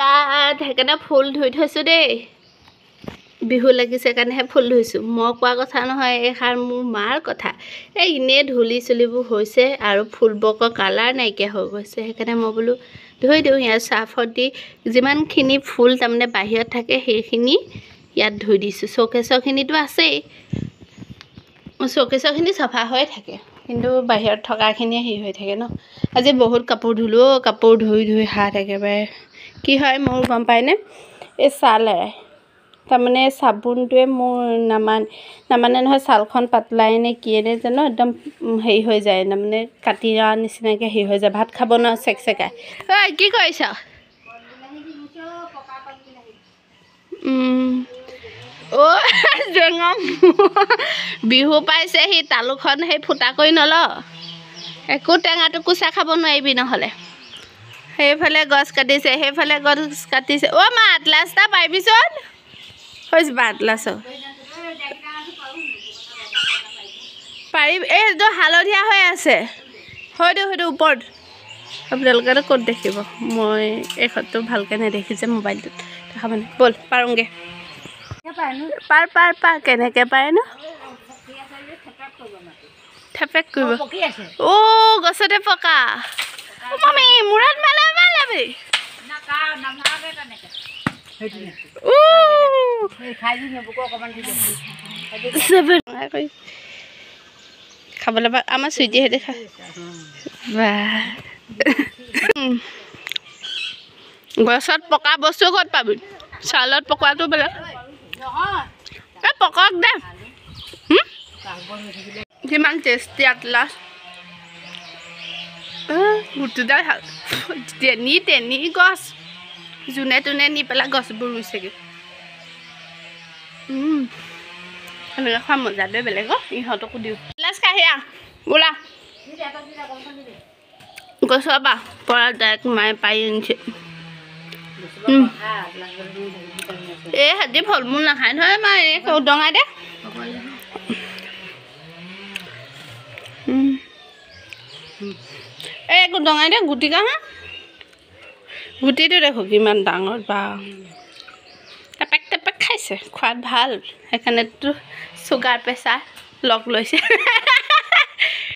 গাত সেইকাৰণে ফুল ধুই থৈছোঁ দেই বিহু লাগিছে কাৰণেহে ফুল ধুইছোঁ মই কোৱা কথা নহয় এইষাৰ মোৰ মাৰ কথা এই এনেই ধূলি চুলিবোৰ হৈছে আৰু ফুলবোৰৰ কালাৰ নাইকিয়া হৈ গৈছে সেইকাৰণে মই বোলো ধুই দিওঁ ইয়াত চাৰ্ফত দি যিমানখিনি ফুল তাৰমানে বাহিৰত থাকে সেইখিনি ইয়াত ধুই দিছোঁ চৌকেছৰখিনিতো আছেই চৌকেছৰখিনি চাফা হৈ থাকে কিন্তু বাহিৰত থকাখিনিয়ে হেৰি হৈ থাকে ন আজি বহুত কাপোৰ ধুলোঁ কাপোৰ ধুই ধুই হাত একেবাৰে কি হয় মোৰ গম পায়নে এই ছালে তাৰমানে চাবোনটোৱে মোৰ নামানে নহয় ছালখন পাতলাই নে কিয়েনে জানো একদম হেৰি হৈ যায় তাৰমানে কাটি ৰোৱা নিচিনাকৈ হেৰি হৈ যায় ভাত খাব ন চেকচেকাই ঐ কি কৰিছ অ' জেঙম বিহু পাইছে সি তালুখন সেই ফুটা কৰি নল একো টেঙা টুকুচা খাব নোৱাৰিবি নহ'লে সেইফালে গছ কাটিছে সেইফালে গছ কাটিছে অ' মা আটলাছ এটা পাৰিবিচোন হৈছে বা আটলাছ পাৰিবি এইটো হালধীয়া হৈ আছে হয়তো সেইটো ওপৰত আপোনালোকেতো ক'ত দেখিব মই এইখনটো ভালকৈ নেদেখিছে মোবাইলটোত দেখা মানে ব'ল পাৰোঁগৈ পাৰ কেনেকৈ পাৰেনো থেপেক কৰিব অ' গছতে পকা মামি মূৰত মালাবি খাবলৈ বা আমাৰ চুইটিহঁতে খা বা গছত পকা বস্তু ক'ত পাবি চালত পকোৱাটো বেলেগ এই পকক দে কিমান টেষ্টি আটলাছ গুটিডাল তেনি গছ যোনে তোনে নি পেলাই গছবোৰ ৰুইছেগৈ এনেকৈ খোৱা মজাটোৱে বেলেগ ইহঁতকো দিওঁ লাজ কাঢ়িয়া বোলা গছৰ পৰা ডাইৰেক্ট মায়ে পাৰি আনিছে এই সিহঁতি ফল মূল নাখায় নহয় মা এই উদঙাই দে এই উদঙাই দে গুটি কাহা গুটিটো দেখো কিমান ডাঙৰ বা টেপেক টেপেক খাইছে খোৱাত ভাল সেইকাৰণেতো চুগাৰ প্ৰেছাৰ লগ লৈছে